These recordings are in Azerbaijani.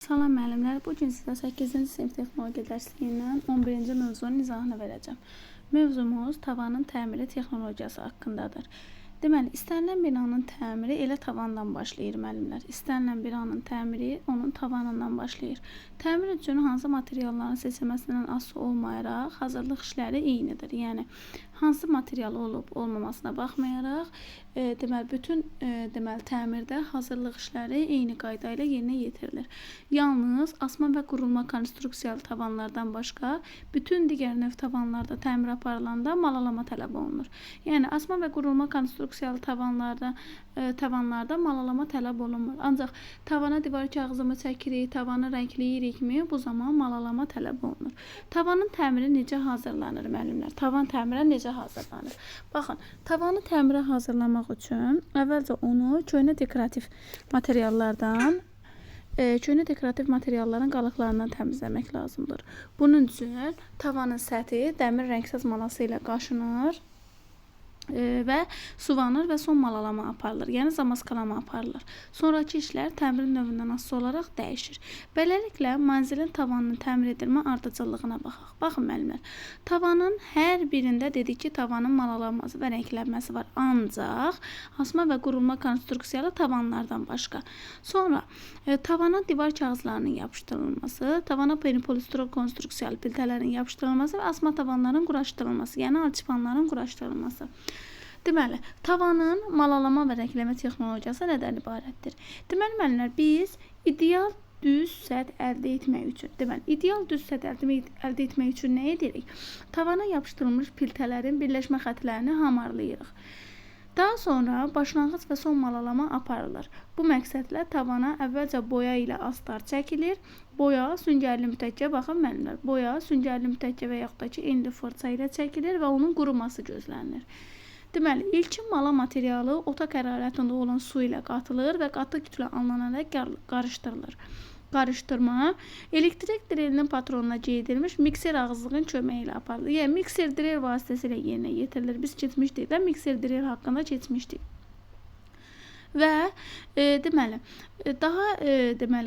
Salam müəllimlər, bu gün sizə 8-ci sinif texnologiya dərsliyindən 11-ci mövzunun izahını verəcəm. Mövzumuz tavanın təmiri texnologiyası haqqındadır. Deməli, istənilən binanın təmiri elə tavandan başlayır müəllimlər. İstənilən binanın təmiri onun tavanından başlayır. Təmir üçün hansı materialların seçilməsindən asılı olmayaraq hazırlıq işləri eynidir. Yəni, hansı material olub olmamasına baxmayaraq, bütün təmirdə hazırlıq işləri eyni qayda ilə yerinə yetirilir. Yalnız asma və qurulma konstruksiyalı tavanlardan başqa bütün digər növ tavanlarda təmir aparılanda malalama tələb olunur. Yəni asma və qurulma konstruksiyalı tavanlarda malalama tələb olunmur. Ancaq tavana divar kağızımı çəkirik, tavanı rəngləyirikmi, bu zaman malalama tələb olunur. Tavanın təmiri necə hazırlanır müəllimlər? Tavan təmirə necə hazırlanır? Baxın, tavanı təmirə hazırlamaq üçün əvvəlcə onu köhnə dekorativ materialların qalıqlarından təmizləmək lazımdır. Bunun üçün tavanın səthi dəmir rəngsəz malası ilə qaşınır və suvanır və son malalama aparılır. Yəni zamaskalama aparılır. Sonrakı işlər təmirin növündən asılı olaraq dəyişir. Beləliklə, mənzilin tavanının təmir edilmə ardıcıllığına baxaq. Baxın müəllimlər, tavanın hər birində dedik ki, tavanın malalanması və rənglənməsi var. Ancaq asma və qurulma konstruksiyalı tavanlardan başqa. Sonra tavana divar kağızlarının yapışdırılması, tavana polipolistyrol konstruksiyalı piltələrin yapışdırılması və asma tavanların quraşdırılması, yəni alçıpanların quraşdırılması. Deməli, tavanın malalama və rəngləmə texnologiyası nədən ibarətdir? Deməli, müəllimlər, biz ideal düz səth əldə etmək üçün nə edirik? Tavana yapışdırılmış piltələrin birləşmə xətlərini hamarlayırıq. Daha sonra başlanğıc və son malalama aparılır. Bu məqsədlə tavana əvvəlcə boya ilə astar çəkilir. Boya süngərli mütəkkə, baxın müəllimlər, boya süngərli mütəkkə və yaxud da ki, enli fırça ilə çəkilir və onun quruması gözlənilir. Deməli, ilkin mala materialı otaq hərarətində olan su ilə qatılır və qatı kütlə alınaraq qarışdırılır. Qarışdırma elektrik drilinin patronuna geydirilmiş mikser ağızlığın köməyi ilə aparılır. Yəni, mikser drill vasitəsilə yerinə yetirilir. Biz keçmişdik də mikser drill haqqında keçmişdik. Və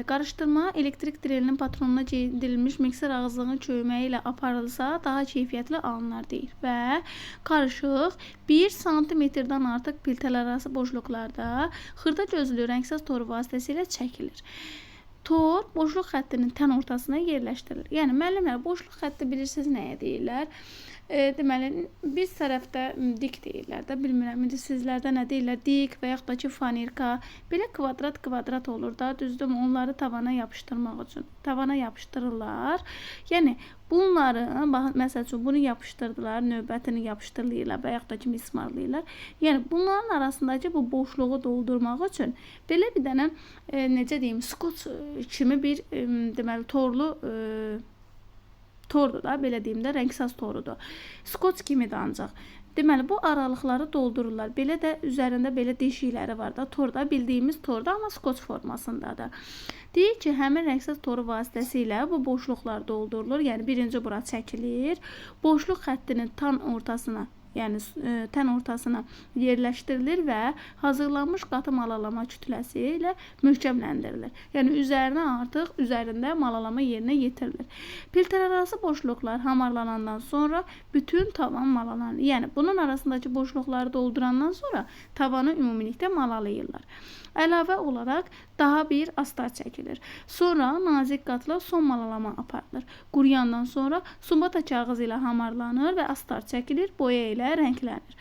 qarışdırma elektrik drilinin patronuna geydirilmiş mikser ağızlığın köməyi ilə aparılsa daha keyfiyyətli alınır deyir. Və qarışıq 1 sm-dən artıq piltələr arası boşluqlarda xırda gözlü rəngsəz toru vasitəsilə çəkilir. Tor boşluq xəttinin tən ortasına yerləşdirilir. Yəni, müəllimlər, boşluq xətti bilirsiniz nəyə deyirlər? Deməli, biz tərəfdə dik deyirlər də, bilmirəm, sizlərdə nə deyirlər, dik və yaxud da ki, fanirka, belə kvadrat olur da, düzdür mü? Onları tavana yapışdırmaq üçün tavana yapışdırırlar. Yəni, bunları, məsəl üçün, bunu yapışdırdılar, növbətini yapışdırırlar və yaxud da ki, mismarlayırlar. Yəni, bunların arasındakı bu boşluğu doldurmaq üçün belə bir dənə, necə deyim, skoç kimi bir, deməli, tordur da, belə deyim də, rəngsəz torudur. Skoç kimidir ancaq. Deməli, bu aralıqları doldururlar. Belə də üzərində belə deşikləri var da, torda, bildiyimiz torda, amma skoç formasındadır. Deyir ki, həmin rəngsəz toru vasitəsilə bu boşluqlar doldurulur. Yəni, birinci bura çəkilir. Boşluq xəttinin tən ortasına yerləşdirilir və hazırlanmış qatı malalama kütləsi ilə möhkəmləndirilir. Yəni, üzərində malalama yerinə yetirilir. Piltələr arası boşluqlar hamarlanandan sonra bütün tavan malalanır. Yəni, bunun arasındakı boşluqları doldurandan sonra tavanı ümumilikdə malalayırlar. Əlavə olaraq daha bir astar çəkilir. Sonra nazik qatla son malalama aparılır. Quruyandan sonra sumbata kağızı ilə hamarlanır və astar çəkilir, boya ilə rənglənir.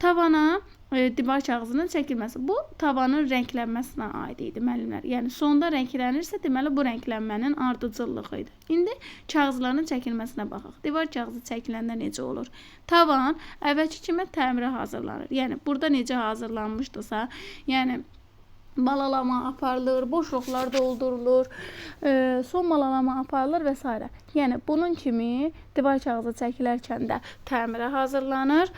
Tavana divar kağızının çəkilməsi. Bu, tavanın rənglənməsinə aid idi, müəllimlər. Yəni, sonda rənglənirsə, deməli, bu rənglənmənin ardıcıllığı idi. İndi kağızların çəkilməsinə baxaq. Divar kağızı çəkiləndə necə olur? Tavan əvvəlki kimi təmirə hazırlanır. Yəni, burada necə hazırlanmışdısa, yəni, malalama aparılır, boşluqlar doldurulur, son malalama aparılır və s. Yəni, bunun kimi divar kağızı çəkilərkən də təmirə hazırlanır.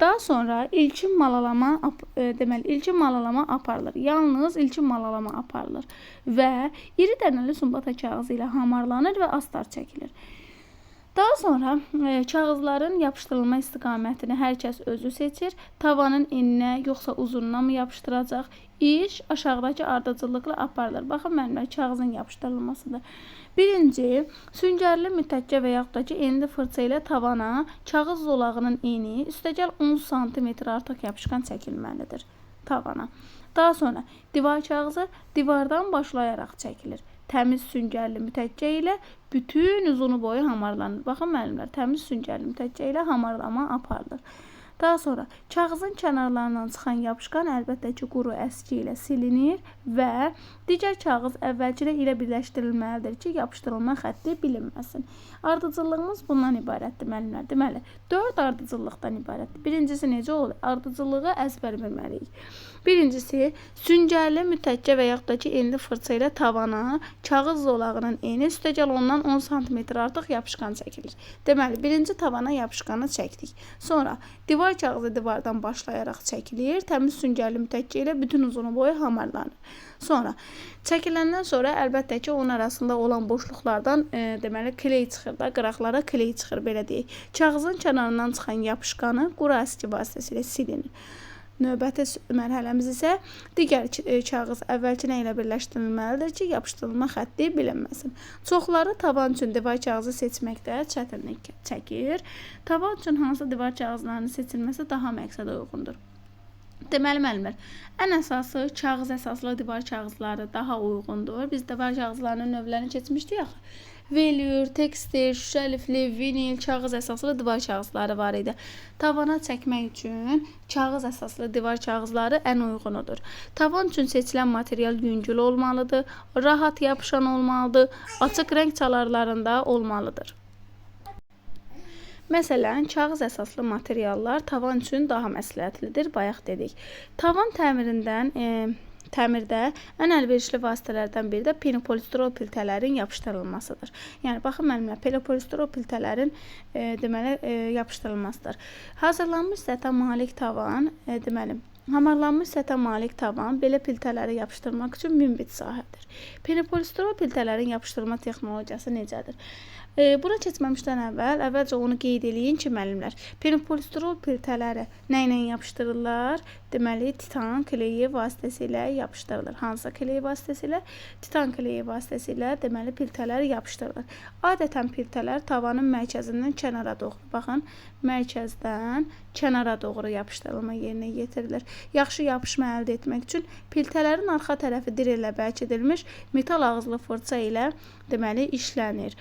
Daha sonra ilkin malalama aparılır. Yalnız ilkin malalama aparılır və iri dənəli sumbata kağızı ilə hamarlanır və astar çəkilir. Daha sonra kağızların yapışdırılma istiqamətini hər kəs özü seçir. Tavanın eninə yoxsa uzununa mı yapışdıracaq? İş aşağıdakı ardıcıllıqla aparılır. Baxın müəllimlər, kağızın yapışdırılmasıdır. Birinci, süngərli mütəkkə və yaxud da ki, enli fırça ilə tavana kağız zolağının eni üstəgəl 10 sm artıq yapışqan çəkilməlidir tavana. Daha sonra divar kağızı divardan başlayaraq çəkilir. Təmiz süngərli mütəkkə ilə bütün uzunu boyu hamarlanır. Baxın müəllimlər, təmiz süngərli mütəkkə ilə hamarlama aparılır. Daha sonra kağızın kənarlarından çıxan yapışqan əlbəttə ki, quru əski ilə silinir və digər kağız əvvəlcə ilə birləşdirilməlidir ki, yapışdırılma xətti bilinməsin. Ardıcıllığımız bundan ibarətdir müəllimlər. Deməli, 4 ardıcıllıqdan ibarətdir. Birincisi necə olur? Ardıcıllığı əzbər bilməliyik. Birincisi, süngərli mütəkkə və yaxud da ki, enli fırça ilə tavana kağız zolağının eni üstəgəl ondan 10 sm artıq yapışqan çəkilir. Deməli, birinci tavana yapışqanı çəkdik. Sonra divar kağızı divardan başlayaraq çəkilir. Təmiz süngərli mütəkkə ilə bütün uzunu boyu hamarlanır. Sonra çəkiləndən sonra əlbəttə ki, onun arasında olan boşluqlardan deməli kley çıxır da, qıraqlara kley çıxır belə deyək. Kağızın kənarından çıxan yapışqanı quru əski vasitəsilə silinir. Növbəti mərhələmiz isə digər kağız əvvəlkinə ilə birləşdirilməlidir ki, yapışdırılma xətti bilinməsin. Çoxları tavan üçün divar kağızı seçməkdə çətinlik çəkir. Tavan üçün hansı divar kağızlarının seçilməsi daha məqsədə uyğundur? Deməli müəllimlər, ən əsası kağız əsaslı divar kağızları daha uyğundur. Biz divar kağızlarının növlərini keçmişdik axı. Velür, tekstil, şüşə lifli, vinil, kağız əsaslı divar kağızları var idi. Tavana çəkmək üçün kağız əsaslı divar kağızları ən uyğunudur. Tavan üçün seçilən material yüngül olmalıdır, rahat yapışan olmalıdır, açıq rəng çalarlarında olmalıdır. Məsələn, kağız əsaslı materiallar tavan üçün daha məsləhətlidir, bayaq dedik. Tavan təmirdə ən əlverişli vasitələrdən biri də penopolistirol piltələrin yapışdırılmasıdır. Yəni, baxın müəllimlər, penopolistirol piltələrin deməli, yapışdırılmasıdır. Hazırlanmış səthə malik tavan, deməli, hamarlanmış səthə malik tavan belə piltələri yapışdırmaq üçün münbit sahədir. Penopolistirol piltələrin yapışdırma texnologiyası necədir? Buna keçməmişdən əvvəlcə onu qeyd eləyin ki, müəllimlər, penopolistirol piltələri nə ilə yapışdırırlar? Deməli, titan kleyi vasitəsilə yapışdırılır. Hansı kleyi vasitəsilə? Titan kleyi vasitəsilə deməli piltələr yapışdırılır. Adətən piltələr tavanın mərkəzindən kənara doğru, baxın, mərkəzdən kənara doğru yapışdırılma yerinə yetirilir. Yaxşı yapışma əldə etmək üçün piltələrin arxa tərəfi dirlə bərk edilmiş metal ağızlı fırça ilə deməli işlənir.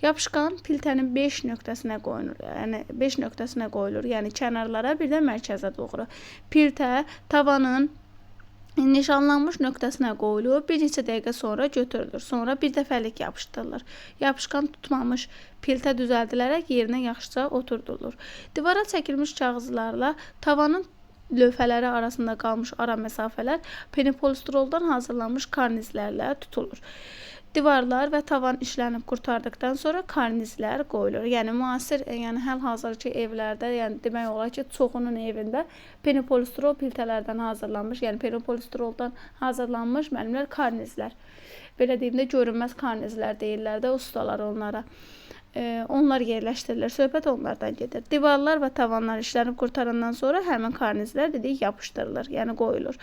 Yapışqan piltənin 5 nöqtəsinə qoyulur. Yəni kənarlara, bir də mərkəzə doğru. Piltə tavanın nişanlanmış nöqtəsinə qoyulub, bir neçə dəqiqə sonra götürülür. Sonra bir dəfəlik yapışdırılır. Yapışqan tutmamış piltə düzəldilərək yerinə yaxşıca oturdulur. Divara çəkilmiş kağızlarla tavanın lövhələri arasında qalmış ara məsafələr penopolistiroldan hazırlanmış karnizlərlə tutulur. Divarlar və tavan işlənib qurtardıqdan sonra karnizlər qoyulur. Yəni müasir, yəni hal-hazırki evlərdə, yəni demək olar ki, çoxunun evində penopolistirol piltələrdən hazırlanmış, yəni penopolistiroldan hazırlanmış müəllimlər karnizlər. Belə deyim də görünməz karnizlər deyirlər də ustalar onlara. Onlar yerləşdirilir. Söhbət onlardan gedir. Divarlar və tavanlar işlənib qurtarandan sonra həmin karnizlər dedik yapışdırılır, yəni qoyulur.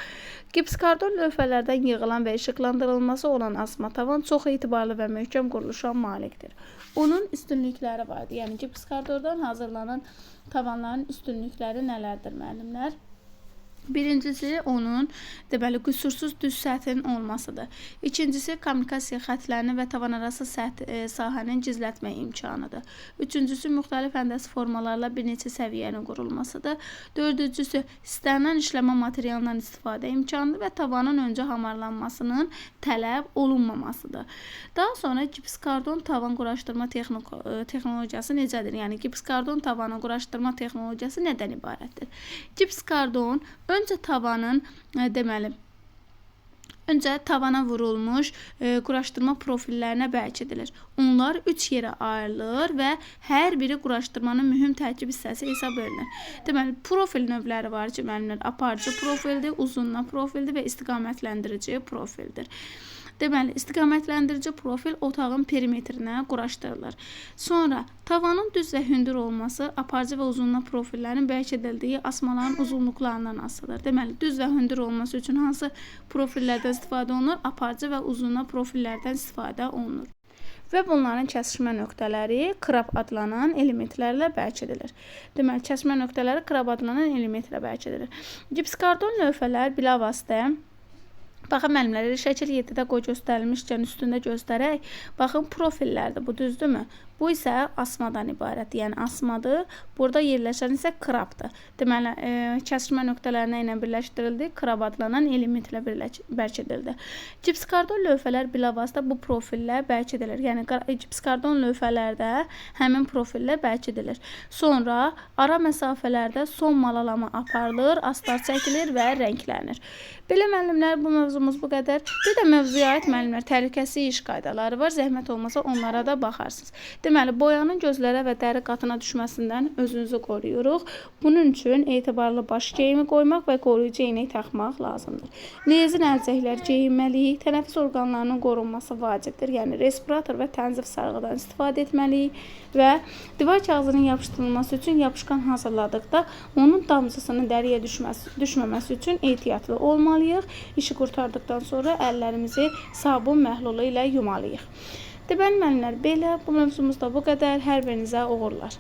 Gipskardon lövhələrdən yığılan və işıqlandırılması olan asma tavan çox etibarlı və möhkəm quruluşa malikdir. Onun üstünlükləri vardır. Yəni gipskardondan hazırlanan tavanların üstünlükləri nələrdir müəllimlər? Birincisi onun deməli qüsursuz düz səthin olmasıdır. İkincisi kommunikasiya xətlərinin və tavanarası sahənin gizlətmə imkanıdır. Üçüncüsü müxtəlif həndəsi formalarla bir neçə səviyyənin qurulmasıdır. Dördüncüsü istənilən işləmə materialından istifadə imkanıdır və tavanın öncə hamarlanmasının tələb olunmamasıdır. Daha sonra gipskardon tavan quraşdırma texnologiyası necədir? Yəni gipskardon tavanı quraşdırma texnologiyası nədən ibarətdir? Gipskardon öncə tavanın deməli öncə tavana vurulmuş quraşdırma profillərinə bərk edilir. Onlar 3 yerə ayrılır və hər biri quraşdırmanın mühüm tərkib hissəsi hesab edilir. Deməli, profil növləri var ki, müəllimlər, aparıcı profildir, uzunla profildir və istiqamətləndirici profildir. Deməli, istiqamətləndirici profil otağın perimetrinə quraşdırılır. Sonra tavanın düz və hündür olması aparıcı və uzunluq profillərin bərk edildiyi asmaların uzunluqlarından asılıdır. Deməli, düz və hündür olması üçün hansı profillərdən istifadə olunur? Aparıcı və uzunluq profillərdən istifadə olunur. Və bunların kəsişmə nöqtələri krab adlanan elementlərlə bərk edilir. Deməli, kəsişmə nöqtələri krab adlanan elementlə bərk edilir. Gipskardon lövhələr bilavasitə, baxın müəllimlər, şəkil 7-də qoy göstərilmişkən üstündə göstərək. Baxın, profillərdir, bu düzdürmü? Bu isə asmadan ibarət, yəni asmadır. Burada yerləşən isə krabdır. Deməli, kəsişmə nöqtələrinə ilə birləşdirildi, krab adlanan elementlə bərk edildi. Gipskardon lövhələr bilavasitə bu profillə bərk edilir. Yəni, gipskardon lövhələrdə həmin profillə bərk edilir. Sonra ara məsafələrdə son malalama aparılır, astar çəkilir və rənglənir. Belə müəllimlər, bu mövzumuz bu qədər. Bir də mövzuya aid müəllimlər, təhlükəsiz iş qaydaları var. Zəhmət olmasa onlara da baxarsınız. Deməli, boyanın gözlərə və dəri qatına düşməsindən özünüzü qoruyuruq. Bunun üçün etibarlı baş geyimi qoymaq və qoruyucu eynək taxmaq lazımdır. Lezin əlcəklər geyinməliyik. Tənəffüs orqanlarının qorunması vacibdir. Yəni, respirator və tənzif sarğıdan istifadə etməliyik və divar kağızının yapışdırılması üçün yapışqan hazırladıqda onun damcısının dəriyə düşməməsi üçün ehtiyatlı olmalıyıq. İşi qurtardıqdan sonra əllərimizi sabun məhlulu ilə yumalıyıq. Deməli, müəllimlər, belə bu mövzumuzda bu qədər. Hər birinizə uğurlar.